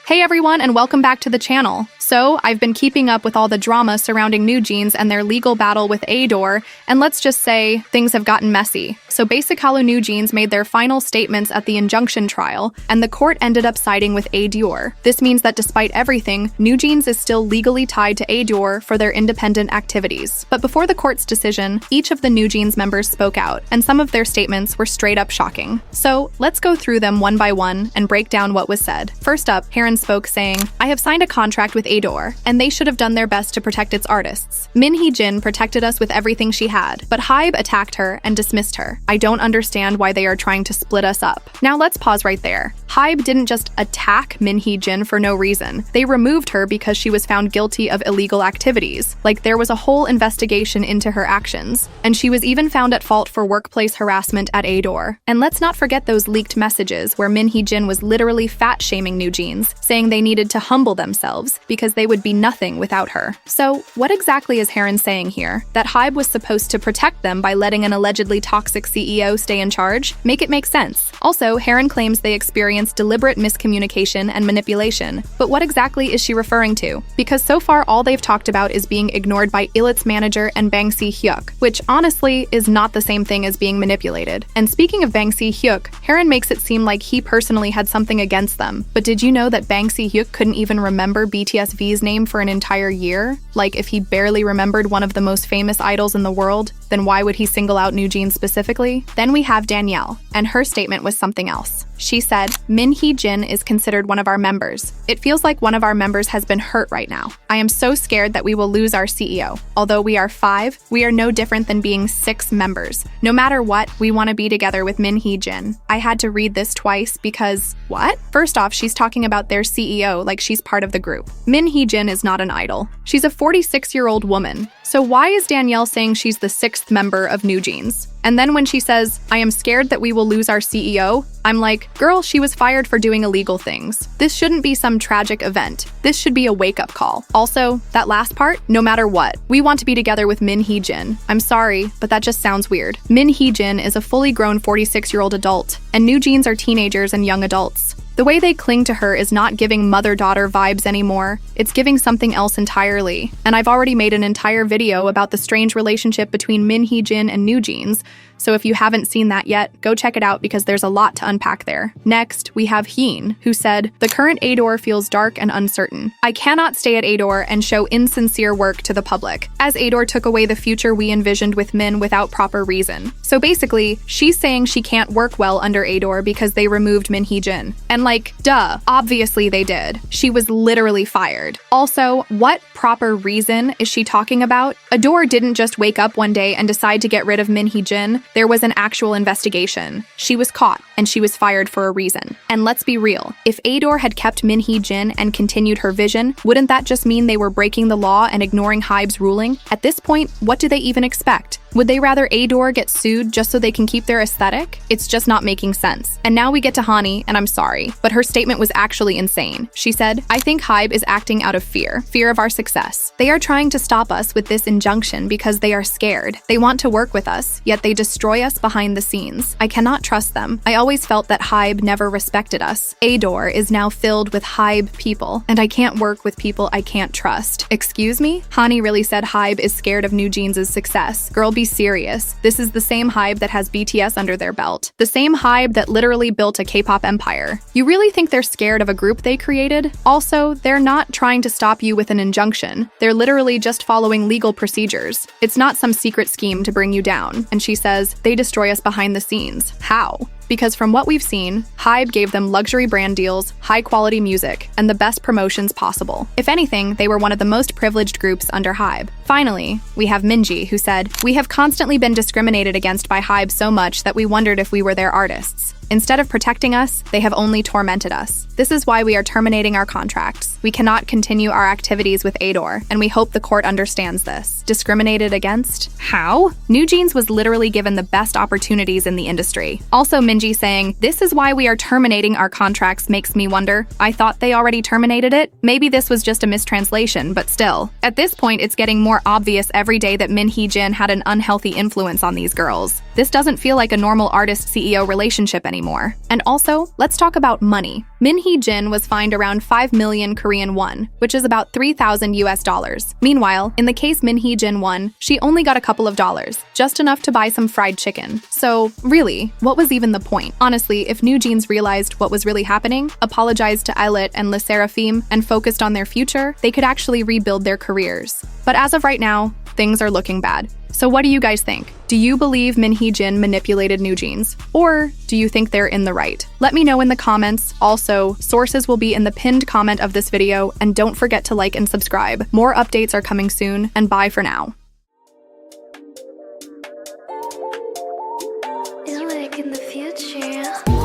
Hey everyone, and welcome back to the channel. So, I've been keeping up with all the drama surrounding NewJeans and their legal battle with Ador, and let's just say, things have gotten messy. So Basic Hollow NewJeans made their final statements at the Injunction trial, and the court ended up siding with Ador. This means that despite everything, NewJeans is still legally tied to Ador for their independent activities. But before the court's decision, each of the NewJeans members spoke out, and some of their statements were straight up shocking. So, let's go through them one by one and break down what was said. First up, Haerin spoke saying, "I have signed a contract with Ador, and they should have done their best to protect its artists. Minji protected us with everything she had, but Hyein attacked her and dismissed her. I don't understand why they are trying to split us up." Now let's pause right there. Hyein didn't just attack Minji for no reason. They removed her because she was found guilty of illegal activities. Like, there was a whole investigation into her actions, and she was even found at fault for workplace harassment at Ador. And let's not forget those leaked messages where Minji was literally fat-shaming NewJeans, saying they needed to humble themselves because they would be nothing without her. So, what exactly is Haerin saying here? That Hyein was supposed to protect them by letting an allegedly toxic CEO stay in charge? Make it make sense. Also, Haerin claims they experienced deliberate miscommunication and manipulation. But what exactly is she referring to? Because so far all they've talked about is being ignored by Illit's manager and Bangsi Hyuk, which honestly is not the same thing as being manipulated. And speaking of Bangsi Hyuk, Haerin makes it seem like he personally had something against them. But did you know that Bangsi Hyuk couldn't even remember BTS V's name for an entire year? Like, if he barely remembered one of the most famous idols in the world, then why would he single out NewJeans specifically? Then we have Danielle, and her statement was something else. She said, "Minji is considered one of our members. It feels like one of our members has been hurt right now. I am so scared that we will lose our CEO. Although we are 5, we are no different than being 6 members. No matter what, we want to be together with Minji." I had to read this twice because, what? First off, she's talking about their CEO like she's part of the group. Minji is not an idol. She's a 46-year-old woman. So why is Danielle saying she's the 6th member of NewJeans? And then when she says, "I am scared that we will lose our CEO," I'm like, girl, she was fired for doing illegal things. This shouldn't be some tragic event. This should be a wake-up call. Also, that last part, no matter what, we want to be together with Minji. I'm sorry, but that just sounds weird. Minji is a fully grown 46-year-old adult, and NewJeans are teenagers and young adults. The way they cling to her is not giving mother-daughter vibes anymore. It's giving something else entirely. And I've already made an entire video about the strange relationship between Minji and NewJeans, so if you haven't seen that yet, go check it out because there's a lot to unpack there. Next, we have Hyein, who said, "The current Ador feels dark and uncertain. I cannot stay at Ador and show insincere work to the public, as Ador took away the future we envisioned with Min without proper reason." So basically, she's saying she can't work well under Ador because they removed Minji. And like, duh, obviously they did. She was literally fired. Also, what proper reason is she talking about? Ador didn't just wake up one day and decide to get rid of Minji. There was an actual investigation. She was caught, and she was fired for a reason. And let's be real, if Ador had kept Minji and continued her vision, wouldn't that just mean they were breaking the law and ignoring Hye's ruling? At this point, what do they even expect? Would they rather Ador get sued just so they can keep their aesthetic? It's just not making sense. And now we get to Hanni, and I'm sorry, but her statement was actually insane. She said, "I think Hyein is acting out of fear of our success. They are trying to stop us with this injunction because they are scared. They want to work with us, yet they destroy us behind the scenes. I cannot trust them. I always felt that Hyein never respected us. Ador is now filled with Hyein people, and I can't work with people I can't trust." Excuse me? Hanni really said Hyein is scared of NewJeans' success. Girl, be serious. This is the same Hyein that has BTS under their belt. The same Hyein that literally built a K-pop empire. You really think they're scared of a group they created? Also, they're not trying to stop you with an injunction. They're literally just following legal procedures. It's not some secret scheme to bring you down. And she says, "They destroy us behind the scenes." How? Because from what we've seen, Hyein gave them luxury brand deals, high-quality music, and the best promotions possible. If anything, they were one of the most privileged groups under Hyein. Finally, we have Minji, who said, "We have constantly been discriminated against by Hyein so much that we wondered if we were their artists. Instead of protecting us, they have only tormented us. This is why we are terminating our contracts. We cannot continue our activities with Ador, and we hope the court understands this." Discriminated against? How? NewJeans was literally given the best opportunities in the industry. Also, Minji saying, "This is why we are terminating our contracts," makes me wonder, I thought they already terminated it? Maybe this was just a mistranslation, but still. At this point, it's getting more obvious every day that Minji had an unhealthy influence on these girls. This doesn't feel like a normal artist-CEO relationship anymore. anymore. And also, let's talk about money. Minji was fined around 5 million Korean won, which is about 3,000 US dollars. Meanwhile, in the case Minji won, she only got a couple of dollars, just enough to buy some fried chicken. So, really, what was even the point? Honestly, if new jeans realized what was really happening, apologized to Eilert and Le Seraphim, and focused on their future, they could actually rebuild their careers. But as of right now, things are looking bad. So what do you guys think? Do you believe Minji manipulated new jeans? Or do you think they're in the right? Let me know in the comments. Also, sources will be in the pinned comment of this video, and don't forget to like and subscribe. More updates are coming soon, and bye for now. Like in the future.